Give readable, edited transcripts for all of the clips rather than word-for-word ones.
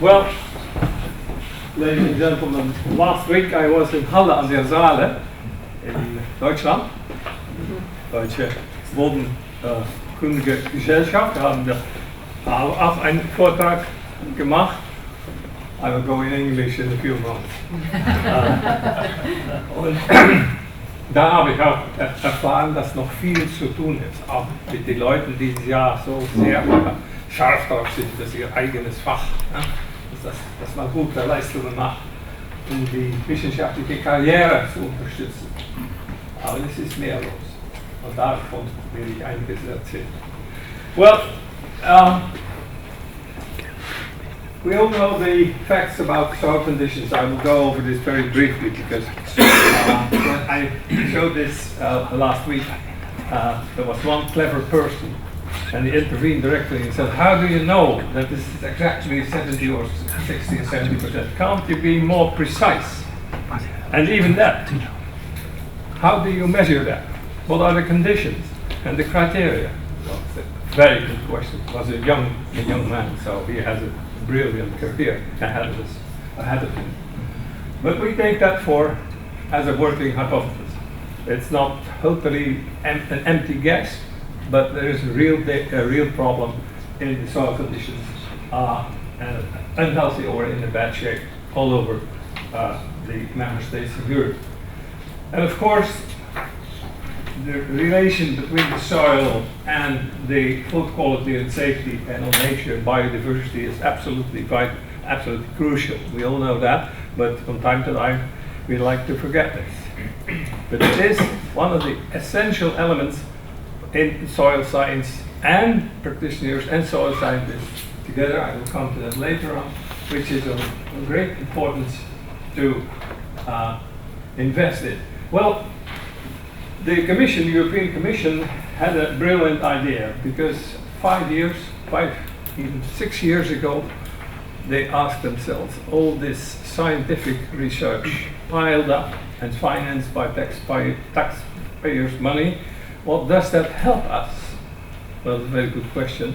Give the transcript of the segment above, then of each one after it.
Well, ladies and gentlemen, last week I was in Halle an der Saale in Deutschland. Deutsche Bodenkundige Gesellschaft. Wir haben da auch einen Vortrag gemacht. I will go in English in a few moments. Und da habe ich auch erfahren, dass noch viel zu tun ist, auch mit den Leuten, die ja so sehr scharf darauf sind, dass ihr eigenes Fach, dass man gute Leistungen macht, um die wissenschaftliche Karriere zu unterstützen. Aber es ist mehr los. Und davon will ich einiges erzählen. Well, we all know the facts about soil conditions. I will go over this very briefly because when I showed this last week, there was one clever person and he intervened directly and said, how do you know that this is exactly 70 or 60 or 70%? Can't you be more precise? And even that, how do you measure that? What are the conditions and the criteria? Well, it's a very good question. He was a young man, so he has a brilliant career ahead of him. But we take that as a working hypothesis. It's not totally an empty guess, but there is a real problem in the soil conditions, unhealthy or in a bad shape all over the member states of Europe. And of course, the relation between the soil and the food quality and safety and on nature and biodiversity is absolutely vital, absolutely crucial. We all know that, but from time to time we like to forget this. But it is one of the essential elements in soil science, and practitioners and soil scientists together, I will come to that later on, which is of great importance to invest in. Well, the European Commission had a brilliant idea because 6 years ago, they asked themselves, all this scientific research piled up and financed by taxpayers' money, what does that help us? Well, it's a very good question,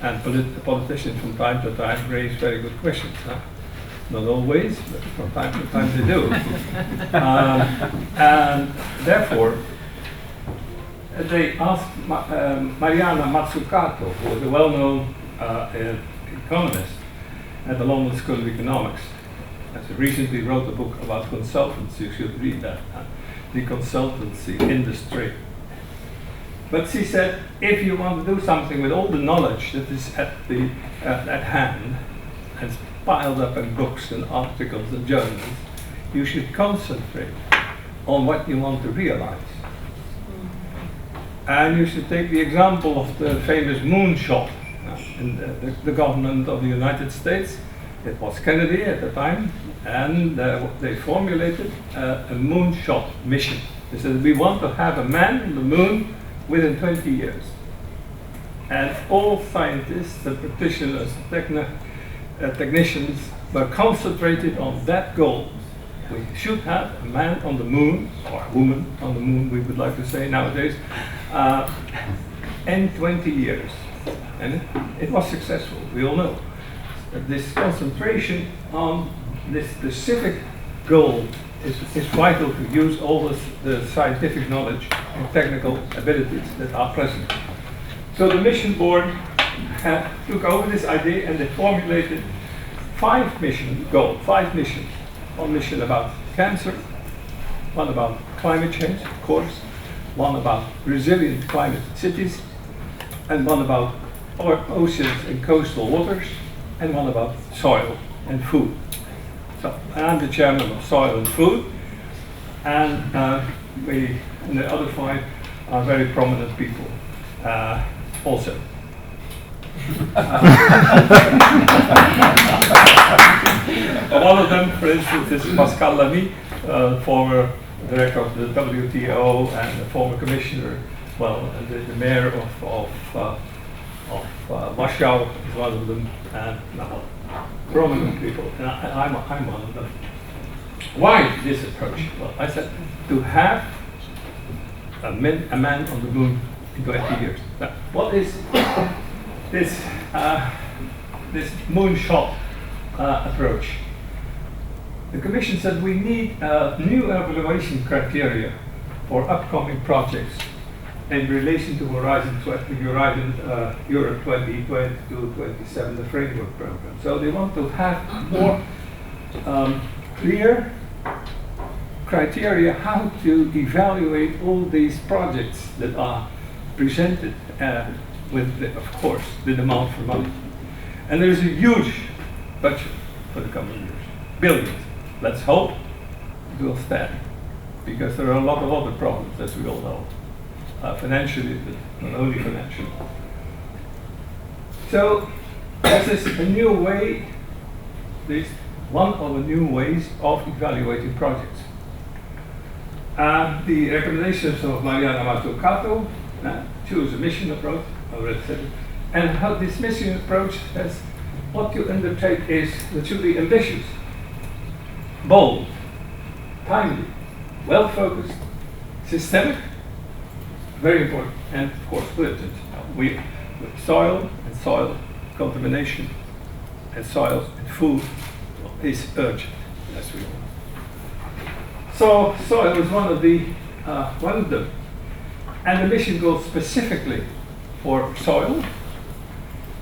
and politicians from time to time raise very good questions. Not always, but from time to time they do. And therefore, they asked Mariana Mazzucato, who was a well-known economist at the London School of Economics. She recently wrote a book about consultants. You should read that. The consultancy industry. But she said, if you want to do something with all the knowledge that is at hand and piled up in books and articles and journals, you should concentrate on what you want to realize. And you should take the example of the famous moonshot in the government of the United States. It was Kennedy at the time, and they formulated a moonshot mission. They said, we want to have a man on the moon within 20 years. And all scientists, the practitioners, technicians were concentrated on that goal. We should have a man on the moon, or a woman on the moon, we would like to say nowadays, in 20 years. And it was successful, we all know. But this concentration on this specific goal is vital to use all the scientific knowledge and technical abilities that are present. So the mission board took over this idea and they formulated 5 missions. One mission about cancer, one about climate change, of course, one about resilient climate cities, and one about oceans and coastal waters, and one about soil and food. So I'm the chairman of Soil and Food, and the other 5 are very prominent people also. One of them, for instance, is Pascal Lamy, former director of the WTO and a former commissioner as well, and the mayor of Warsaw is one of them, and prominent people, and I'm one of them. Why this approach? Well, I said to have a man on the moon in 20 years. Now, what is this moonshot approach. The Commission said we need new evaluation criteria for upcoming projects in relation to Horizon Europe 2020 to 27, the framework program. So they want to have more clear criteria how to evaluate all these projects that are presented with, of course, the demand for money. And there is a huge budget for the coming years, billions. Let's hope it will stand, because there are a lot of other problems, as we all know, financially, but not only financially. So this is a new way, this one of the new ways of evaluating projects. The recommendations of Mariana Mazzucato choose a mission approach, I already said it, and how this mission approach has what you undertake is that should be ambitious, bold, timely, well-focused, systemic, very important, and of course urgent. With soil and soil contamination and soil and food is urgent, as we know. So soil is one of them, and the mission goes specifically for soil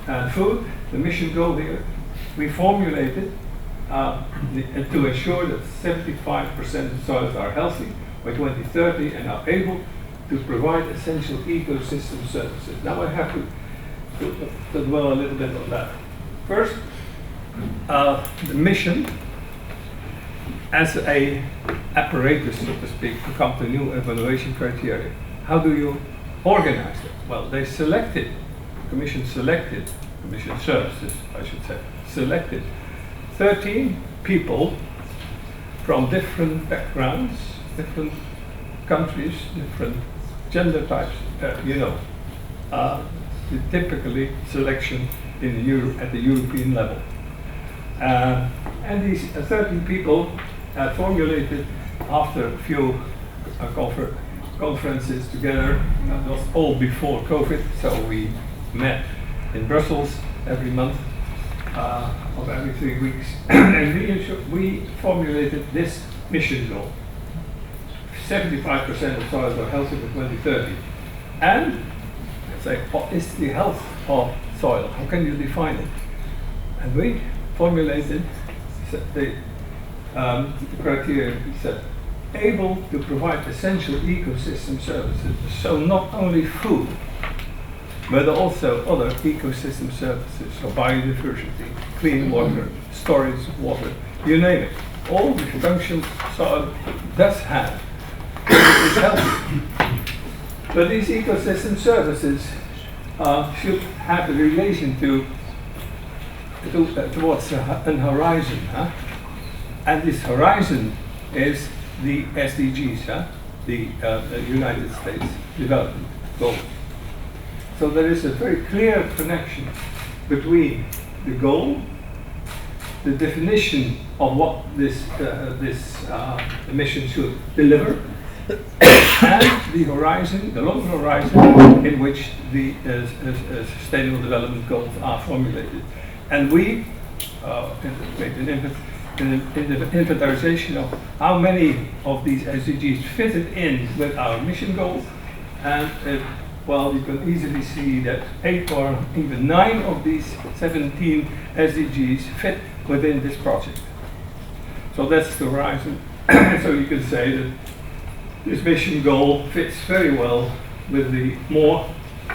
and food. The mission goal here, we formulated to ensure that 75% of soils are healthy by 2030 and are able to provide essential ecosystem services. Now I have to dwell a little bit on that. First, the mission as a apparatus, so to speak, to come to new evaluation criteria. How do you organize it? Well, they selected, Commission Services, I should say, selected 13 people from different backgrounds, different countries, different gender types, typically selection in at the European level. And these 13 people formulated after a few conferences together. That was all before COVID, so we met in Brussels every month, of every 3 weeks, and we formulated this mission goal. 75% of soils are healthy by 2030. And I say, what is the health of soil? How can you define it? And we formulated the criteria. We said, able to provide essential ecosystem services. So not only food, but also other ecosystem services, so biodiversity, clean water, storage of water, you name it. All the functions soil does have is healthy. But these ecosystem services should have a relation towards an horizon. And this horizon is the SDGs, the United States Development Goals. So there is a very clear connection between the goal, the definition of what this mission should deliver, and the horizon, the long horizon in which the Sustainable Development Goals are formulated. And we made an inventarization of how many of these SDGs fitted in with our mission goals, and well, you can easily see that 8 or even 9 of these 17 SDGs fit within this project. So that's the horizon. So you can say that this mission goal fits very well with the more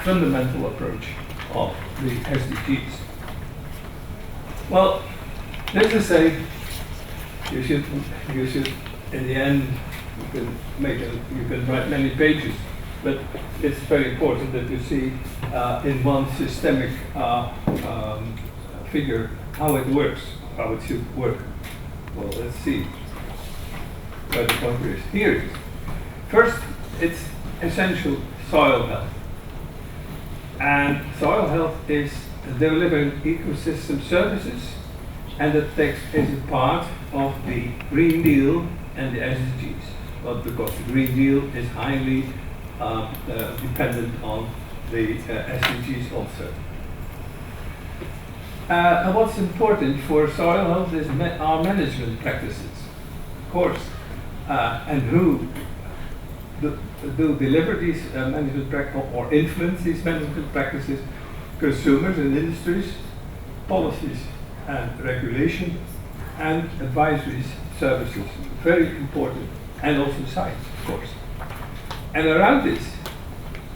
fundamental approach of the SDGs. Well, let's just say you should in the end you can write many pages, but it's very important that you see in one systemic figure how it works, how it should work. Well, let's see where the pointer is. Here it is. First, it's essential soil health. And soil health is delivering ecosystem services, and that text is a part of the Green Deal and the SDGs. Well, because the Green Deal is highly dependent on the SDGs also. And what's important for soil health is our management practices, of course, and who do deliver these management practices or influence these management practices: consumers and industries, policies and regulation, and advisory services. Very important, and also science, of course. And around this,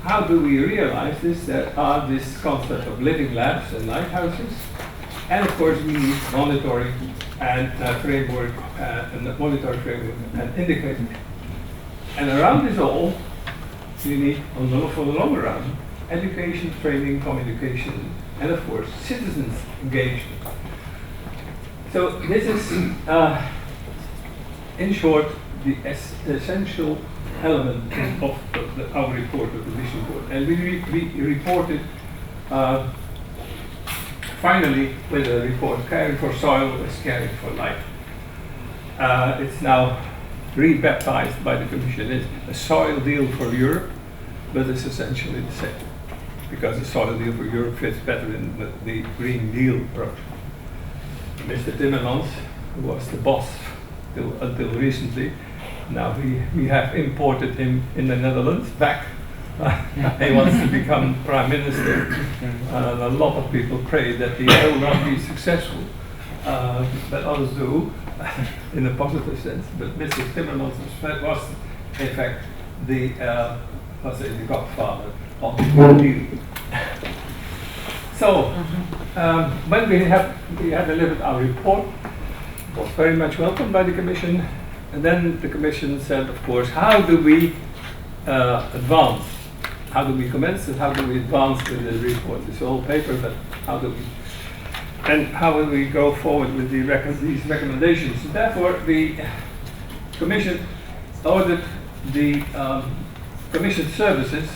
how do we realize this? There are this concept of living labs and lighthouses, and of course we need monitoring and framework, and monitoring framework and indicating. And around this all, you need, for the longer run, education, training, communication, and of course citizens engagement. So this is, in short, the essential element of our report, of the mission report. And we reported finally with a report, Caring for Soil is Caring for Life. It's now rebaptized by the Commission as a soil deal for Europe, but it's essentially the same, because the soil deal for Europe fits better in the Green Deal approach. Mr. Timmermans, who was the boss until recently, now we have imported him in the Netherlands back. He wants to become Prime Minister. A lot of people pray that he will not be successful, but others do, in a positive sense. But Mr. Timmermans was, in fact, the godfather of the Green Deal. So, when we had delivered our report, it was very much welcomed by the Commission. And then the Commission said, of course, how do we advance? How do we commence and how do we advance with the report? It's a whole paper, but how do we? And how will we go forward with these recommendations? So therefore, the Commission ordered the Commission services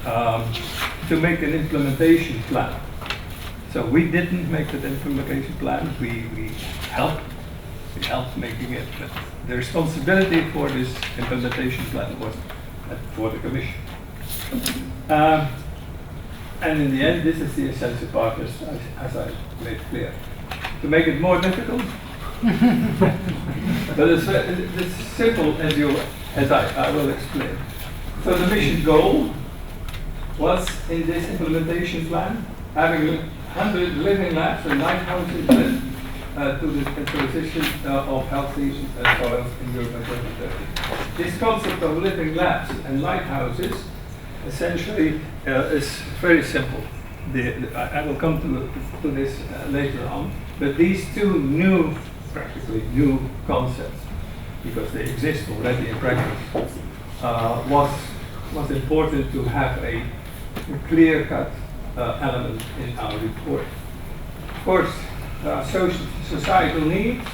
to make an implementation plan. So we didn't make that implementation plan. We helped making it, but the responsibility for this implementation plan was for the Commission. And in the end, this is the essential part, as I made clear. To make it more difficult, but it's simple as I will explain. So the mission goal was, in this implementation plan, having 100 living labs and lighthouses to the transition of healthy soils in Europe by 2030. This concept of living labs and lighthouses essentially is very simple. I will come to this later on, but these two practically new concepts, because they exist already in practice, was important to have a clear-cut element in our report. Of course, there are societal needs,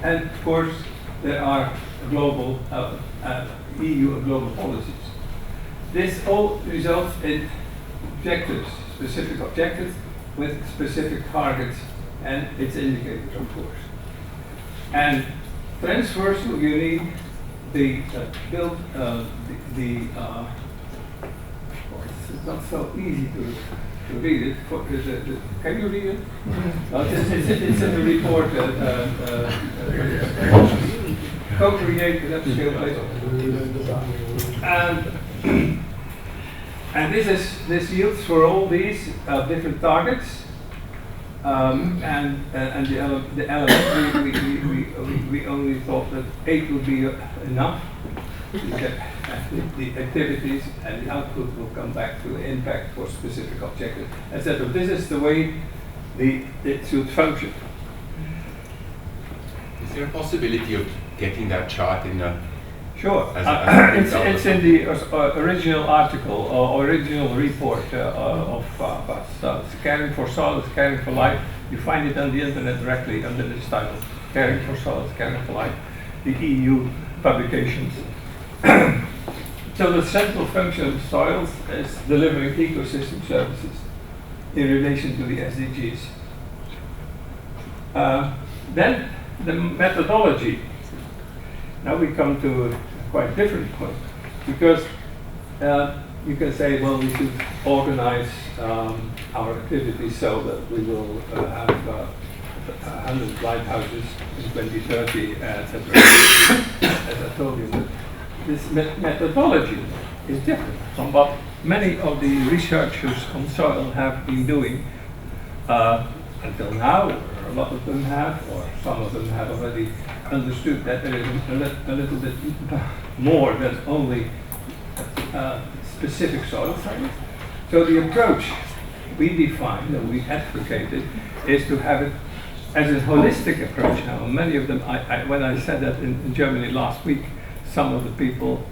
and of course there are global EU and global policies. This all results in objectives, specific objectives with specific targets and its indicators, of course. And transversal, you need it's not so easy to read it. Can you read it? It's in the report. Co-create with upscale place. And this yields for all these different targets, and the element we only thought that 8 would be enough. The activities and the output will come back to the impact for specific objectives, etc. This is the way it should function. Is there a possibility of getting that chart in a... Sure. It's in the original article or original report of us. Caring for Soil is Caring for Life. You find it on the internet directly under this title. Caring for Soil is Caring for Life. The EU publications. So the central function of soils is delivering ecosystem services in relation to the SDGs. Then the methodology. Now we come to a quite different point, because you can say, well, we should organize our activities so that we will have 100 lighthouses in 2030, etc. As I told you, but this methodology is different from what many of the researchers on soil have been doing until now, or a lot of them have, or some of them have already understood that there is a little bit more than only specific soil science. So the approach we defined and we advocated is to have it as a holistic approach. Now, many of them, when I said that in Germany last week, some of the people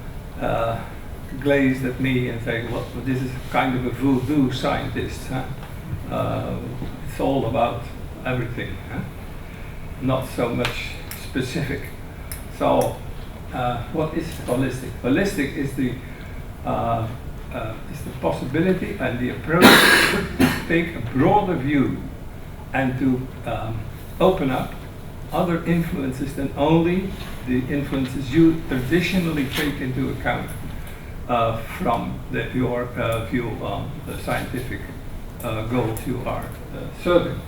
glazed at me and say, well, this is kind of a voodoo scientist. Huh? It's all about everything, huh? Not so much specific. So, what is holistic? Holistic is the possibility and the approach to take a broader view and to open up other influences than only the influences you traditionally take into account from your view on the scientific goals you are serving.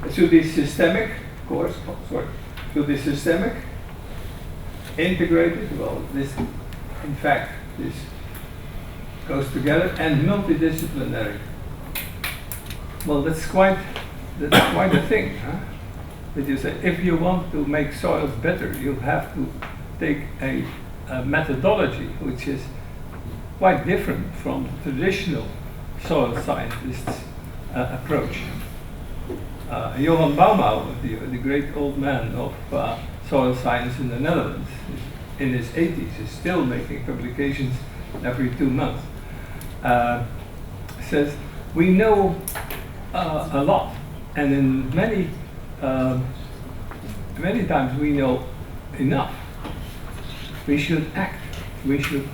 It should be systemic, of course, should be systemic, integrated, well, this, in fact, this goes together, and multidisciplinary. Well, that's quite a thing, huh? That you say, if you want to make soils better, you have to take a methodology which is quite different from the traditional soil scientists' approach. Johan Baumau, the great old man of soil science in the Netherlands, in his 80s, is still making publications every 2 months. Says, we know a lot, and in many times we know enough. We should act. We should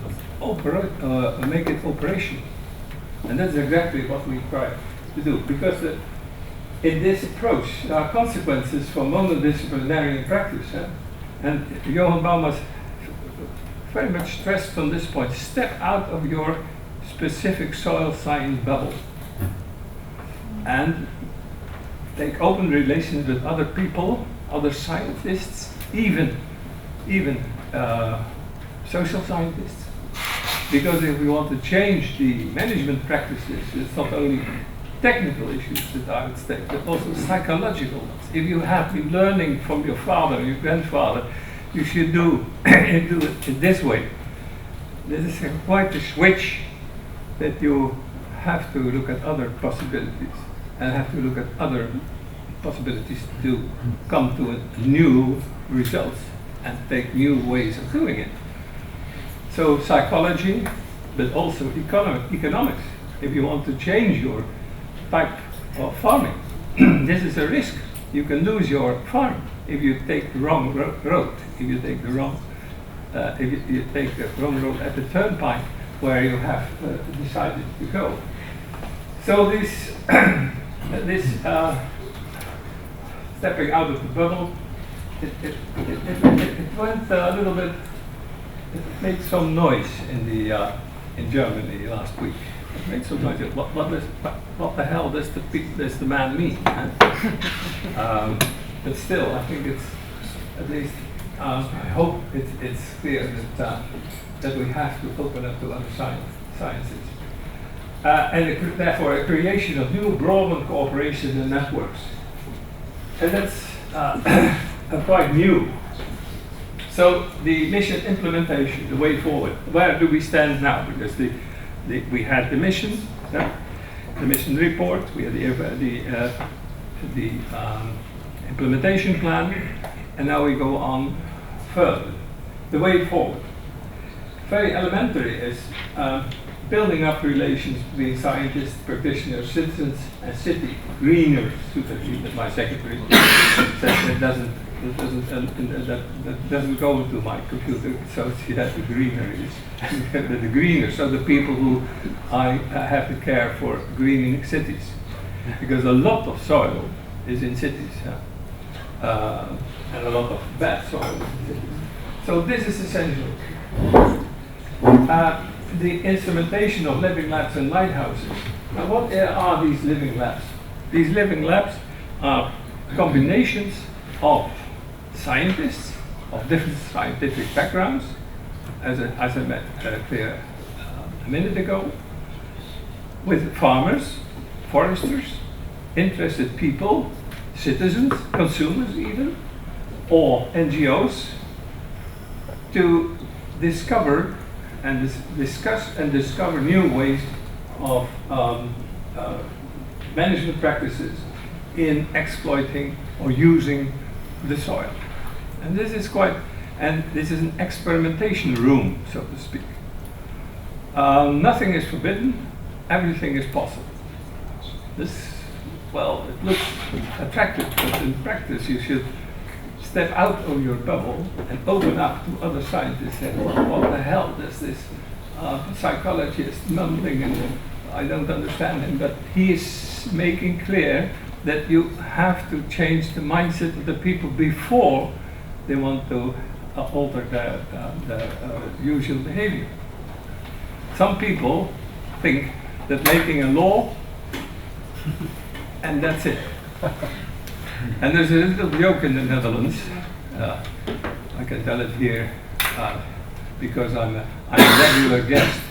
make it operational, and that's exactly what we try to do. Because in this approach, there are consequences for monodisciplinary practice, and Johan Bauma's very much stressed on this point. Step out of your specific soil science bubble and take open relations with other people, other scientists, even social scientists. Because if we want to change the management practices, it's not only technical issues that are at stake, but also psychological ones. If you have been learning from your father, your grandfather, you should do it in this way. This is quite a switch that you have to look at other possibilities and have to look at other possibilities to come to new results and take new ways of doing it. So psychology, but also economics. If you want to change your type of farming, this is a risk. You can lose your farm if you take the wrong road. If you take the wrong, road at the turnpike where you have decided to go. So this stepping out of the bubble, it went a little bit. It made some noise in Germany last week. It made some noise. What the hell does the man mean? Huh? But still, I think it's at least. I hope it's clear that we have to open up to other sciences, and therefore a creation of new broadened cooperation and networks, and that's quite new. So the mission implementation, the way forward. Where do we stand now? Because we had the mission, the mission report, we had the implementation plan, and now we go on further. The way forward. Very elementary is building up relations between scientists, practitioners, citizens, and city greeners. That my secretary said that doesn't go into my computer, so she has the greeneries. The greeners, so the people who I have to care for greening cities, because a lot of soil is in cities, and a lot of bad soil is in cities. So this is essential. the instrumentation of living labs and lighthouses. Now, what are these living labs? These living labs are combinations of scientists of different scientific backgrounds, as I met clear a minute ago, with farmers, foresters, interested people, citizens, consumers even, or NGOs, to discover and discuss and discover new ways of management practices in exploiting or using the soil. And this is this is an experimentation room, so to speak. Nothing is forbidden, everything is possible. Well, it looks attractive, but in practice you should step out of your bubble and open up to other scientists and what the hell is this psychologist mumbling, and I don't understand him, but he is making clear that you have to change the mindset of the people before they want to alter the usual behavior. Some people think that making a law and that's it. And there's a little joke in the Netherlands. I can tell it here because I'm a regular guest.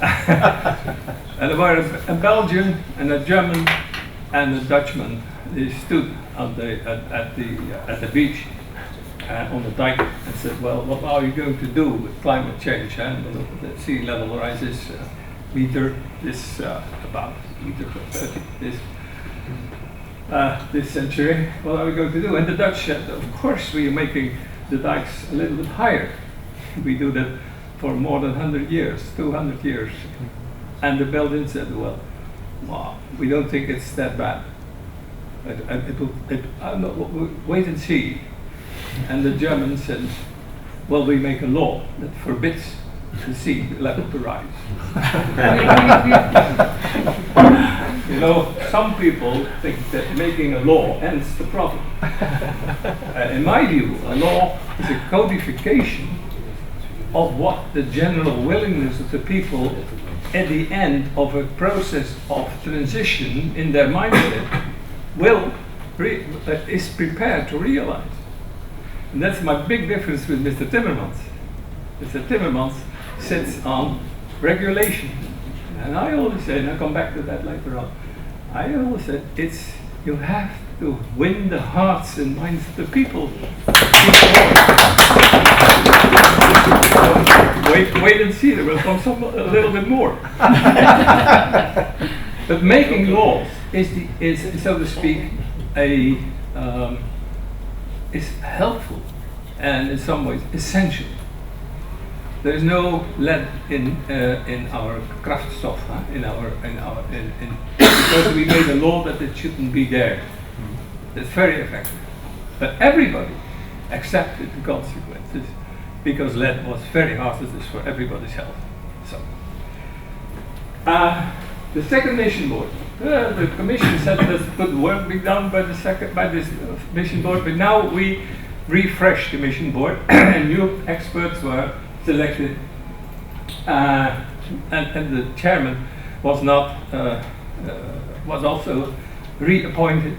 And there were a Belgian and a German and a Dutchman. They stood at the beach on the dike and said, "Well, what are you going to do with climate change? And the sea level rises meter this about meter per 30 this century. What are we going to do?" And the Dutch said, "Of course, we are making the dikes a little bit higher. We do that for more than 100 years, 200 years." And the Belgians said, "Well, we don't think it's that bad. Wait and see." And the Germans said, "Well, we make a law that forbids the sea level to rise." You know, some people think that making a law ends the problem. In my view, a law is a codification of what the general willingness of the people at the end of a process of transition in their mindset is prepared to realize. And that's my big difference with Mr. Timmermans. Mr. Timmermans sits on regulation. And I always say, and I'll come back to that later on, I always said, you have to win the hearts and minds of the people. Wait and see, there will come a little bit more. But making laws is so to speak, is helpful and in some ways essential. There is no lead in our kraftstof, because we made a law that it shouldn't be there. It's very effective. But everybody accepted the consequences because lead was very hazardous for everybody's health. So, the second mission board. The Commission said there's good work being done by this mission board, but now we refreshed the mission board and new experts were selected, and the chairman was also reappointed,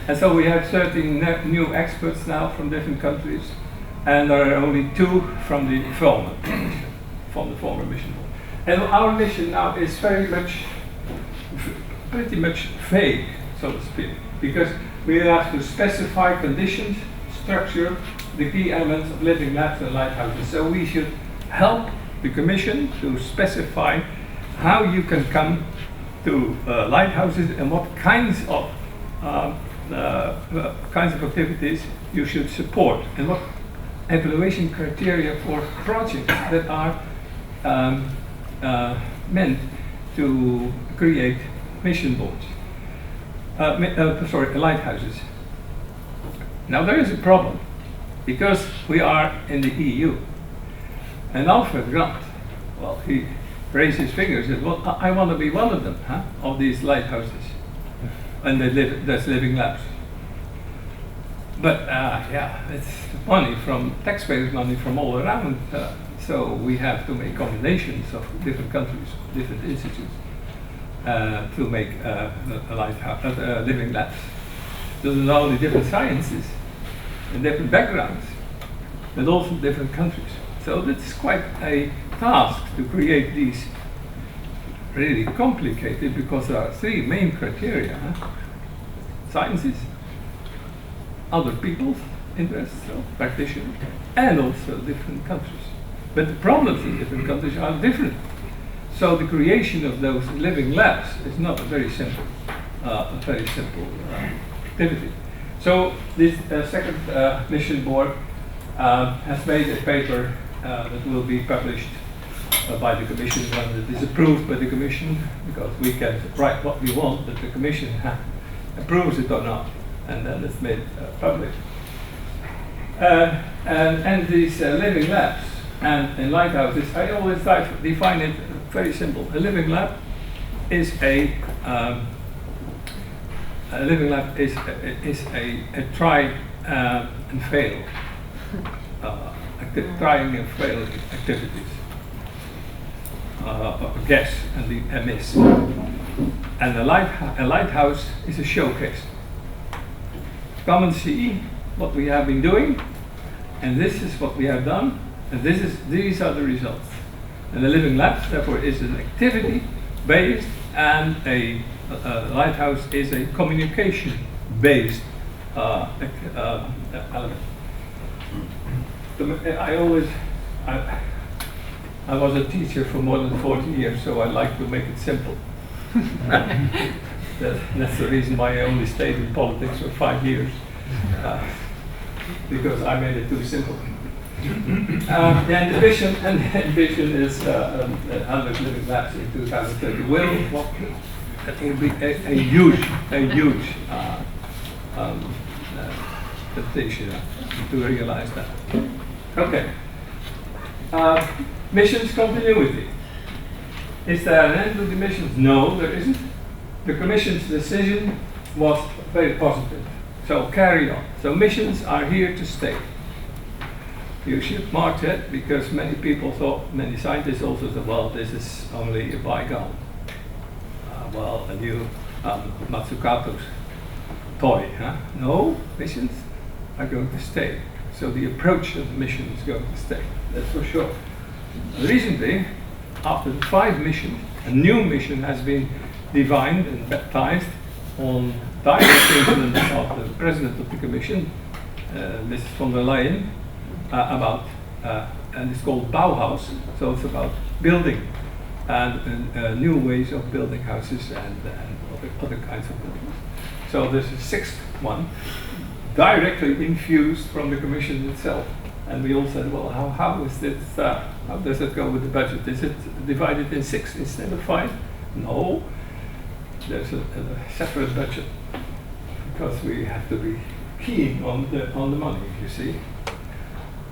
and so we have 13 new experts now from different countries, and there are only 2 from the former mission board. And our mission now is pretty much vague, so to speak, because we have to specify conditions, structure, the key elements of living labs and lighthouses. So we should help the Commission to specify how you can come to lighthouses and what kinds of activities you should support, and what evaluation criteria for projects that are meant to create mission boards, lighthouses. Now there is a problem, because we are in the EU. And Alfred Grant, well, he raised his finger and said, "Well, I want to be one of them, of these lighthouses." And that's living labs. But it's money from taxpayers' money from all around. So we have to make combinations of different countries, different institutes, to make a living labs. There's not only different sciences and different backgrounds, but also different countries. So it's quite a task to create these really complicated, because there are three main criteria: sciences, other people's interests, so practitioners, and also different countries. But the problems in different countries are different. So the creation of those living labs is not a very simple activity. So this second mission board has made a paper that will be published by the Commission when it is approved by the Commission, because we can write what we want, but the Commission approves it or not, and then it's made public. And these living labs and lighthouses, I always define it very simple. A living lab is a try and fail, trying and failing activities, guess and miss. And a lighthouse is a showcase. Come and see what we have been doing, and this is what we have done, and these are the results. And the living lab, therefore, is an activity-based, and a lighthouse is a communication-based element. I was a teacher for more than 40 years, so I like to make it simple. That's the reason why I only stayed in politics for 5 years, because I made it too simple. The ambition is 100 living labs in 2030. That will be a huge temptation to realize that. Okay. Missions continuity. Is there an end to the missions? No, there isn't. The Commission's decision was very positive. So carry on. So missions are here to stay. You should mark that, because many people thought, many scientists also thought, well, this is only a bygone. A new Matsukatos toy. No, missions are going to stay. So the approach of the mission is going to stay, that's for sure. The reason being, after the 5 missions, a new mission has been divined and baptized on direct influence of the President of the Commission, Mrs. von der Leyen, and it's called Bauhaus, so it's about building and new ways of building houses and other kinds of buildings. So there's a 6th one, directly infused from the Commission itself. And we all said, well, how is this, how does it go with the budget? Is it divided in 6 instead of 5? No, there's a separate budget, because we have to be keen on the money, you see.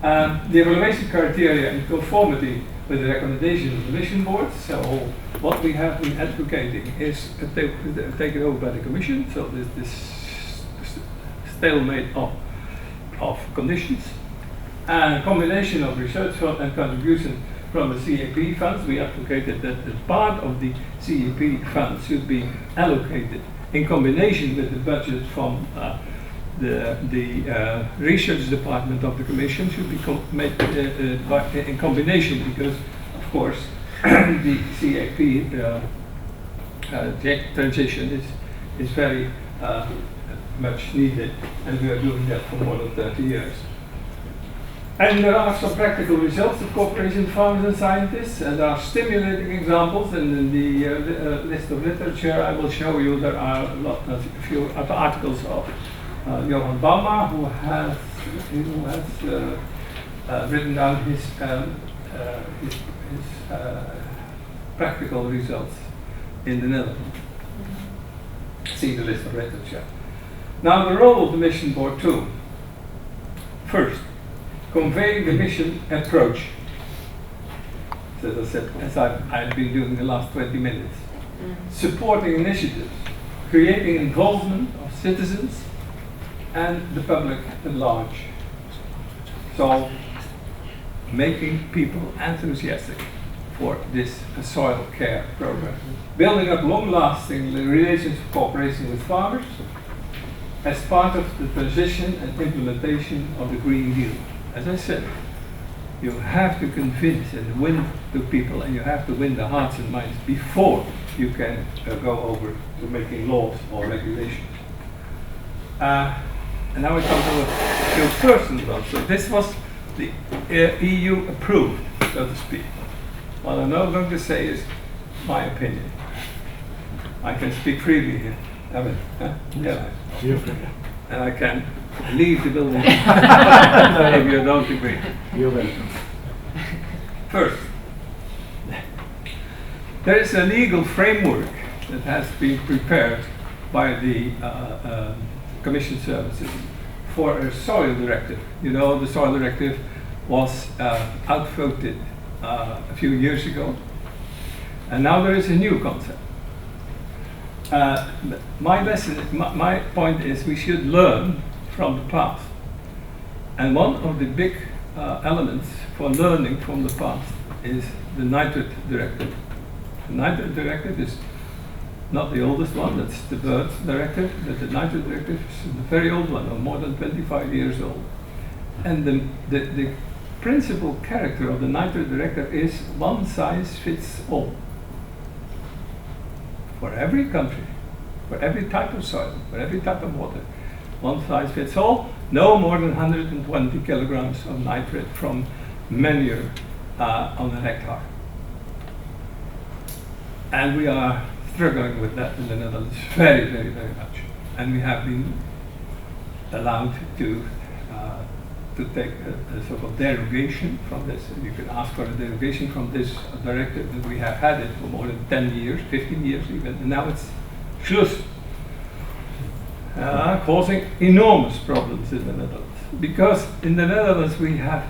The evaluation criteria in conformity with the recommendations of the mission board. So what we have been advocating is taken over by the Commission. So this stalemate of conditions, and a combination of research fund and contribution from the CAP funds. We advocated that the part of the CAP funds should be allocated in combination with the budget from the research department of the Commission, should be made in combination, because of course the CAP transition is very much needed, and we are doing that for more than 30 years. And there are some practical results of cooperation with farmers and scientists, and there are stimulating examples. And in the list of literature I will show you, there are a few articles of Johan Bauma, who has written down his practical results in the Netherlands. See the list of literature. Now the role of the mission board too. First, conveying the mission approach. So as I said, as I've been doing the last 20 minutes. Supporting initiatives, creating involvement of citizens and the public at large. So making people enthusiastic for this soil care program. Building up long-lasting relations of cooperation with farmers as part of the transition and implementation of the Green Deal. As I said, you have to convince and win the people, and you have to win the hearts and minds before you can go over to making laws or regulations. And now we come to a few personal ones. So this was the EU approved, so to speak. What I'm now going to say is my opinion. I can speak freely here. Yeah. And I can leave the building if you don't agree. You're welcome. First, there is a legal framework that has been prepared by the Commission services for a soil directive. You know, the soil directive was outvoted a few years ago, and now there is a new concept. My point is we should learn from the past. And one of the big elements for learning from the past is the nitrate directive. The nitrate directive is not the oldest one, that's the birds directive, but the nitrate directive is a very old one, more than 25 years old. And the principal character of the nitrate directive is one size fits all. For every country, for every type of soil, for every type of water, one size fits all, no more than 120 kilograms of nitrate from manure on a hectare. And we are struggling with that in the Netherlands very, very, very much. And we have been allowed to take a sort of derogation from this. And you can ask for a derogation from this directive, and we have had it for more than 10 years, 15 years even, and now it's Schluss. Causing enormous problems in the Netherlands. Because in the Netherlands we have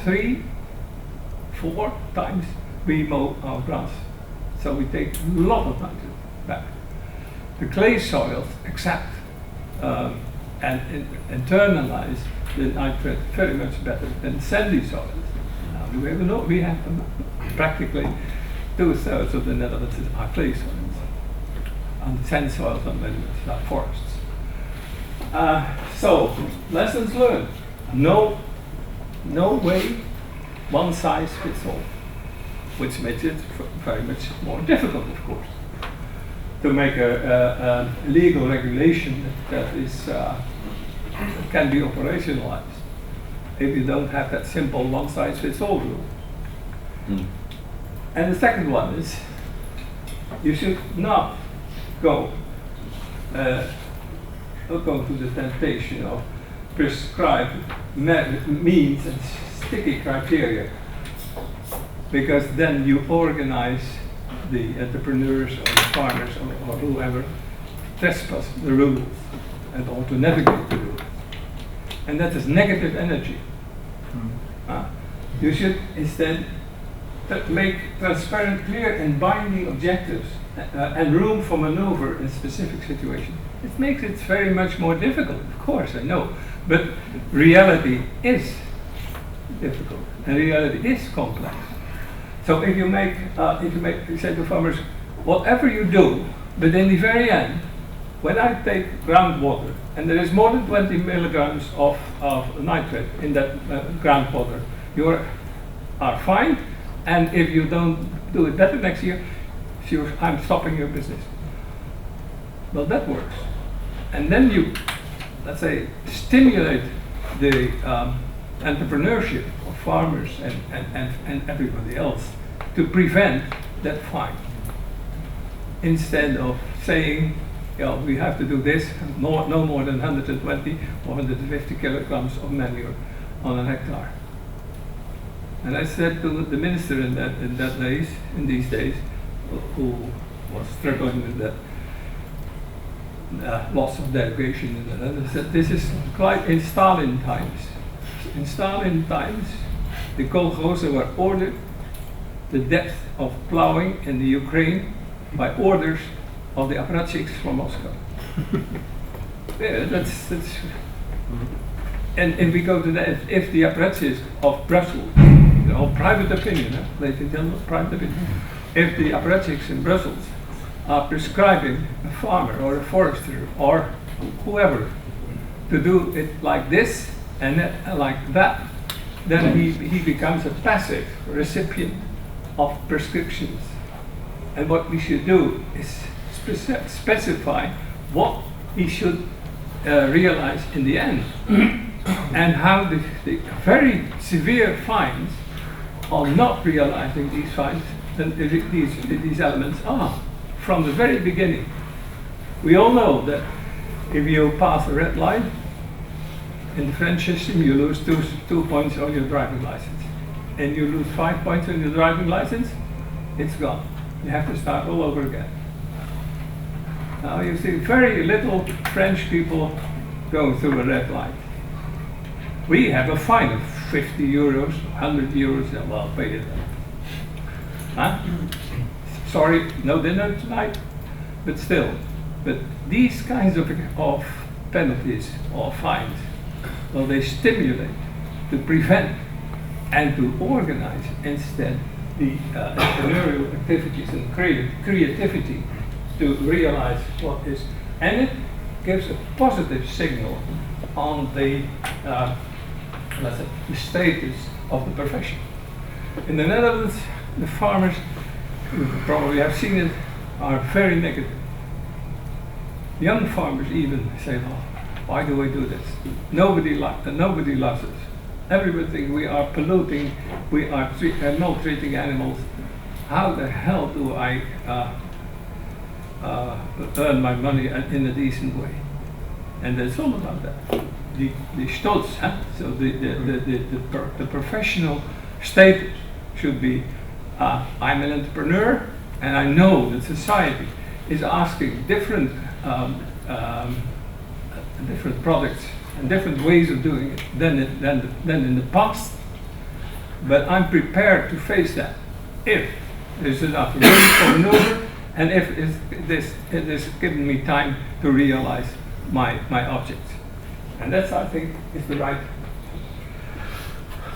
3-4 times we mow our grass. So we take a lot of nitrogen back. The clay soils accept and internalize the nitrate very much better than sandy soils. Now we have practically 2/3 of the Netherlands are clay soils. And sand soils are forests. So, lessons learned. No way one size fits all, which makes it very much more difficult, of course, to make a legal regulation that can be operationalized if you don't have that simple one size fits all rule. And the second one is you should not go to the temptation of prescribed means and sticky criteria, because then you organize the entrepreneurs or the farmers or whoever trespass the rules and or to navigate the rules. And that is negative energy. You should instead make transparent, clear and binding objectives and room for maneuver in specific situations. It makes it very much more difficult, of course, I know, but reality is difficult and reality is complex. So if you say to farmers, whatever you do, but in the very end, when I take groundwater and there is more than 20 milligrams of nitrate in that groundwater, you are fine, and if you don't do it better next year, I'm stopping your business. Well, that works. And then you, let's say, stimulate the entrepreneurship of farmers and everybody else to prevent that fine. Instead of saying, we have to do this, no more than 120 or 150 kilograms of manure on a hectare. And I said to the minister in these days, who was struggling with that loss of derogation, and I said, this is quite in Stalin times. In Stalin times, the kolkhozen were ordered the depth of plowing in the Ukraine by orders of the apparatchiks from Moscow. Yeah, that's and if we go to that, if the apparatchiks of Brussels or private opinion, ladies and gentlemen, private opinion. If the apparatchiks in Brussels are prescribing a farmer or a forester or whoever to do it like this and like that, then he becomes a passive recipient of prescriptions. And what we should do is specify what he should realize in the end, and how the very severe fines on not realizing these fines, these elements are from the very beginning. We all know that if you pass a red light in the French system, you lose 2 points on your driving license, and you lose 5 points on your driving license, it's gone. You have to start all over again. Now you see very little French people going through a red light. We have a fine of 50 euros, 100 euros, and well, pay it. Huh? Sorry, no dinner tonight, but still. But these kinds of penalties or fines, well, they stimulate to prevent and to organize instead the entrepreneurial activities and creativity to realize what is, and it gives a positive signal on the let's say, the status of the profession. In the Netherlands, the farmers, you probably have seen it, are very negative. Young farmers even say, "Oh, why do we do this? Nobody loves us. Everybody thinks we are polluting, we are maltreating animals. How the hell do I earn my money in a decent way?" And it's all about that. The stolz, so the professional status should be, I'm an entrepreneur, and I know that society is asking different products and different ways of doing it than in the past. But I'm prepared to face that if there's enough room for maneuver, and if it is giving me time to realize my objects. And that's, I think, is the right.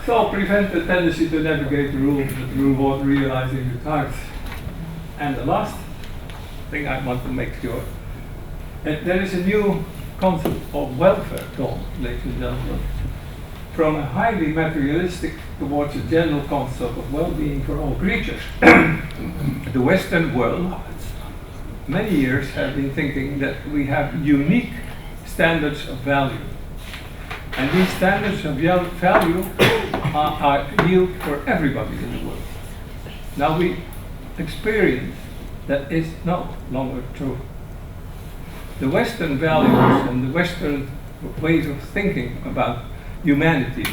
So prevent the tendency to navigate the rules without realizing the targets. And the last thing I want to make sure, that there is a new concept of welfare taught, ladies and gentlemen, from a highly materialistic towards a general concept of well-being for all creatures. The Western world, many years, have been thinking that we have unique standards of value. And these standards of value are yield for everybody in the world. Now we experience that is no longer true. The Western values and the Western ways of thinking about humanity,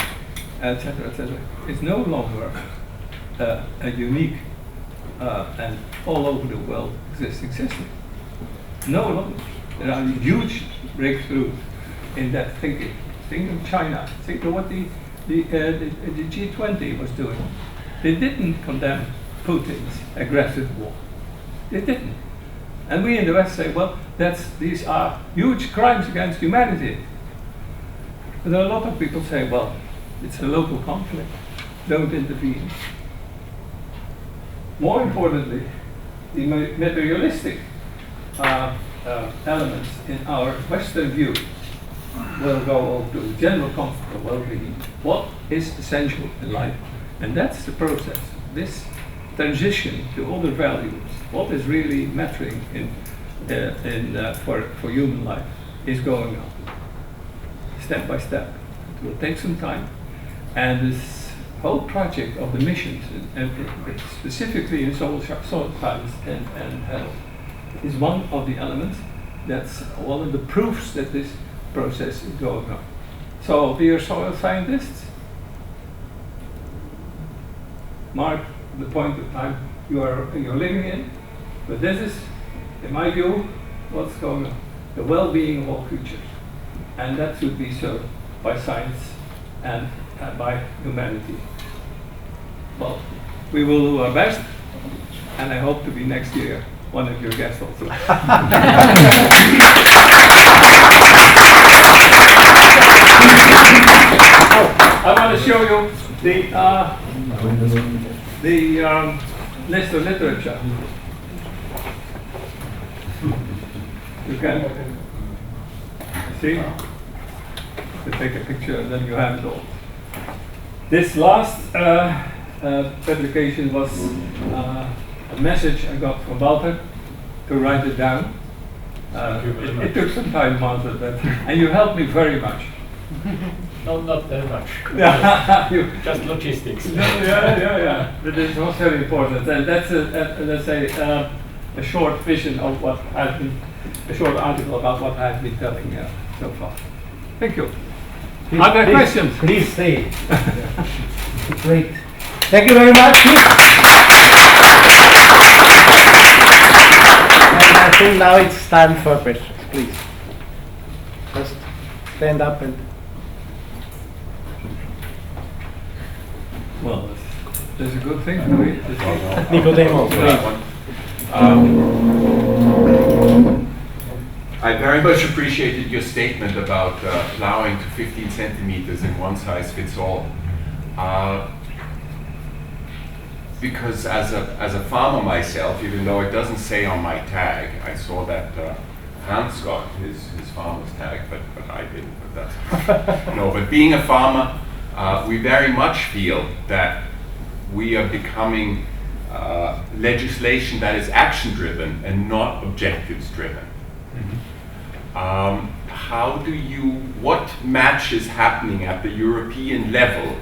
etc., is no longer a unique and all over the world existing system. No longer. There are huge breakthroughs in that thinking. Think of China. Think of what the G20 was doing. They didn't condemn Putin's aggressive war. They didn't. And we in the West say, well, these are huge crimes against humanity. But a lot of people say, well, it's a local conflict. Don't intervene. More importantly, the materialistic elements in our Western view will go over to the general concept of well-being. What is essential in life? And that's the process. This transition to other values, what is really mattering for human life, is going on step by step. It will take some time, and this whole project of the missions, and specifically in soil science and health, is one of the elements. That's one of the proofs that this process is going on. So, dear soil scientists, mark the point of time you're living in, but this is, in my view, what's going on. The well-being of all creatures. And that should be served by science and by humanity. Well, we will do our best, and I hope to be next year one of your guests also. I want to show you the The list of literature. You can see, you take a picture and then you have it all. This last publication was a message I got from Walter to write it down. It took some time, Walter, and you helped me very much. No, not that much. Just logistics. Yeah. But it was very important, and that's let's say a short vision of what I've been, a short article about what I've been telling so far. Thank you. Are there questions? Please stay. Great. Thank you very much. And I think now it's time for questions. Please. Just stand up and. Well, that's a good thing to read. Nicodemus, please. I very much appreciated your statement about plowing to 15 centimeters in one size fits all. Because as a farmer myself, even though it doesn't say on my tag, I saw that Hans got his farmer's tag, but I didn't. But that's no. But being a farmer, we very much feel that we are becoming legislation that is action-driven and not objectives-driven. What match is happening at the European level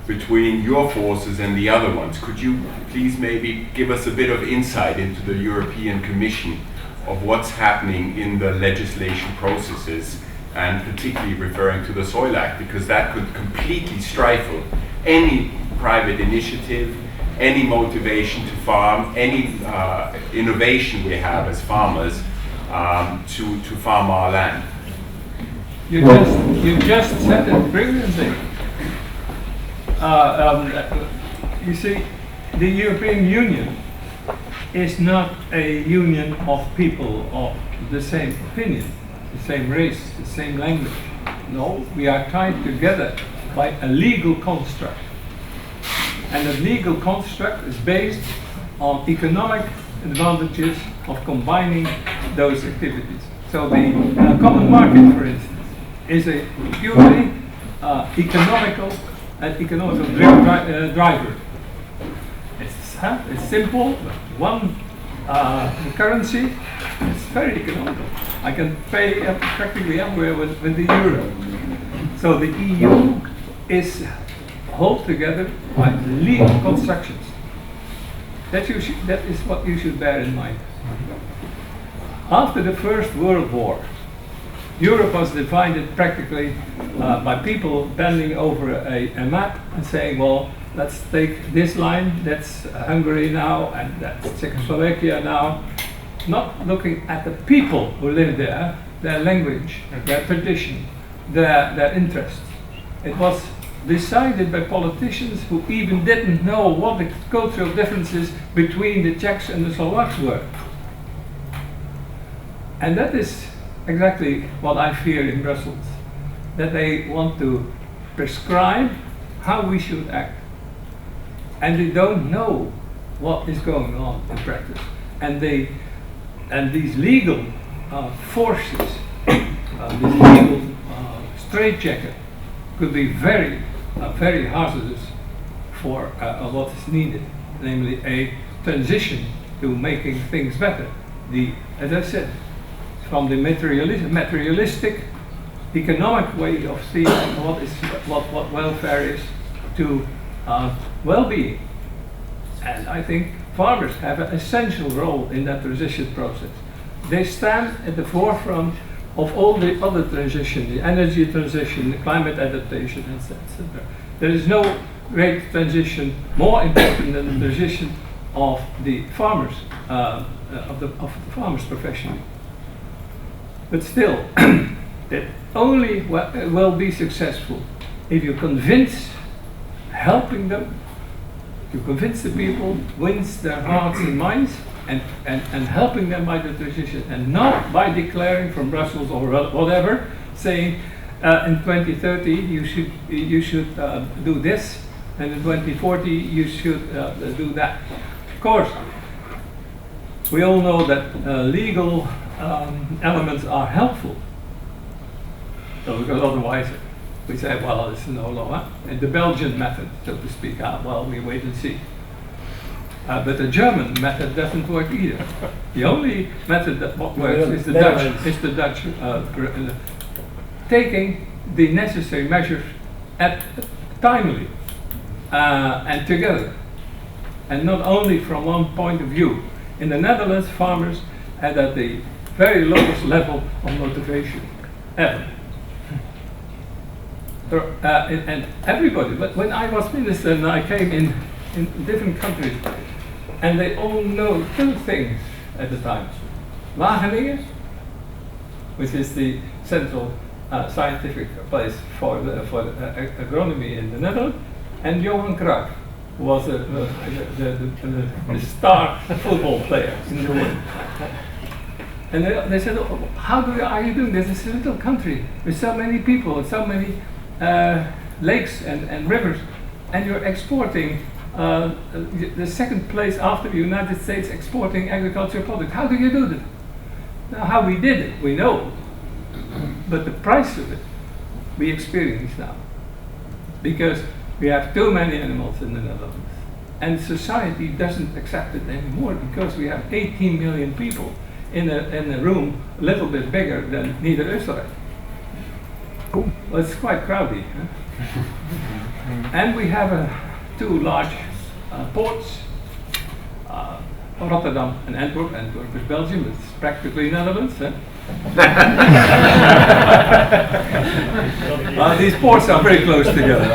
between your forces and the other ones? Could you please maybe give us a bit of insight into the European Commission of what's happening in the legislation processes, and particularly referring to the Soil Act, because that could completely stifle any private initiative, any motivation to farm, any innovation we have as farmers to farm our land. You just said it brilliantly. You see, the European Union is not a union of people of the same opinion, the same race, the same language. No, we are tied together by a legal construct. And the legal construct is based on economic advantages of combining those activities. So the common market, for instance, is a purely economical driver. It's simple, one currency, it's very economical. I can pay practically everywhere with the euro. So the EU is held together by legal constructions. That is what you should bear in mind. After the First World War, Europe was divided practically by people bending over a map and saying, well, let's take this line, that's Hungary now, and that's Czechoslovakia now. Not looking at the people who live there, their language, their tradition, their interests. It was decided by politicians who even didn't know what the cultural differences between the Czechs and the Slovaks were. And that is exactly what I fear in Brussels, that they want to prescribe how we should act. And they don't know what is going on in practice. And these legal forces, this legal straitjacket could be very hazardous for what is needed, namely a transition to making things better. As I said, from the materialistic economic way of seeing what welfare is to well-being. And I think farmers have an essential role in that transition process. They stand at the forefront of all the other transition, the energy transition, the climate adaptation, etc. There is no great transition more important than the transition of the farmers, of the farmers profession. But still, it only will be successful if you convince, helping them, you convince the people, wins their hearts and minds, and helping them by the transition, and not by declaring from Brussels or whatever, saying in 2030 you should do this, and in 2040 you should do that. Of course, we all know that legal elements are helpful. So because otherwise we say, well, it's no law. And the Belgian method, so to speak, well, we wait and see. But the German method doesn't work either. The only method that works is the Dutch taking the necessary measures timely and together, and not only from one point of view. In the Netherlands, farmers are at the very lowest level of motivation ever. And everybody, but when I was minister and I came in different countries, and they all know two things at the time. Wageningen, which is the central scientific place for the agronomy in the Netherlands, and Johan Cruijff, who was the star football player in the world. And they said, oh, how are you doing this? It's a little country with so many people and so many lakes and rivers, and you're exporting the second place after the United States exporting agricultural products. How do you do that? Now, how we did it, we know. But the price of it, we experience now. Because we have too many animals in the Netherlands. And society doesn't accept it anymore because we have 18 million people in a room a little bit bigger than Nieder-Österreich. Well, it's quite crowded. Huh? And we have two large ports, Rotterdam and Antwerp. Antwerp is Belgium, it's practically Netherlands. Huh? These ports are very close together,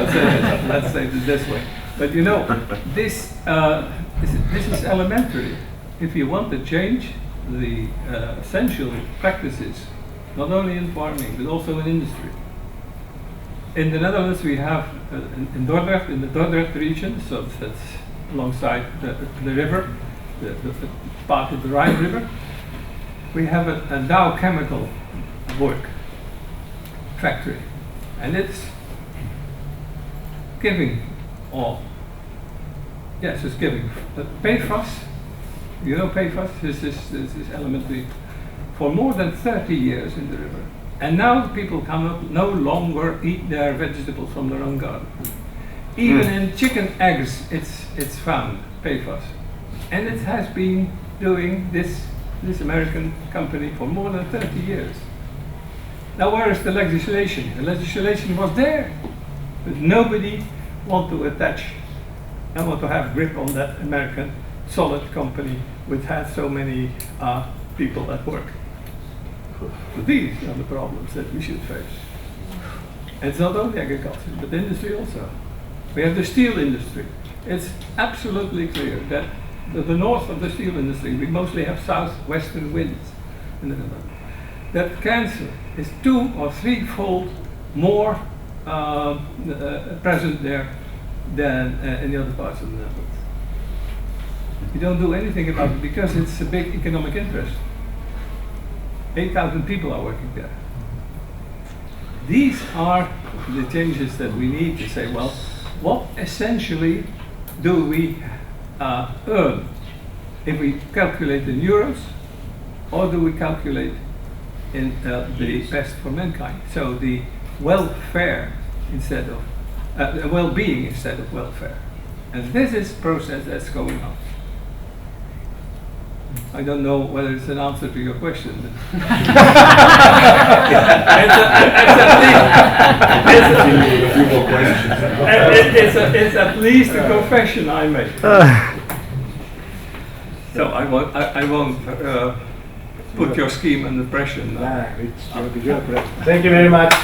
let's say it this way. But you know, this is elementary. If you want to change the essential practices, not only in farming, but also in industry. In the Netherlands we have, in Dordrecht, in the Dordrecht region, so that's alongside the river, the part of the Rhine River, we have a Dow chemical work factory, and it's giving, it's giving PFAS. You know PFAS, this is elementary, for more than 30 years in the river. And now people no longer eat their vegetables from their own garden. Even in chicken eggs, it's found, PFAS. And it has been doing this American company for more than 30 years. Now where is the legislation? The legislation was there, but nobody want to attach and want to have grip on that American solid company which has so many people at work. These are the problems that we should face. And it's not only agriculture, but industry also. We have the steel industry. It's absolutely clear that the north of the steel industry, we mostly have southwestern winds in the Netherlands. That cancer is 2- or 3-fold more present there than in the other parts of the Netherlands. You don't do anything about it because it's a big economic interest. 8,000 people are working there. These are the changes that we need to say, well, what essentially do we earn if we calculate in euros, or do we calculate in the best for mankind? So the welfare instead of well-being instead of welfare. And this is a process that's going on. I don't know whether it's an answer to your question. It's at least a confession I make. So I won't put your scheme under pressure. Thank you very much.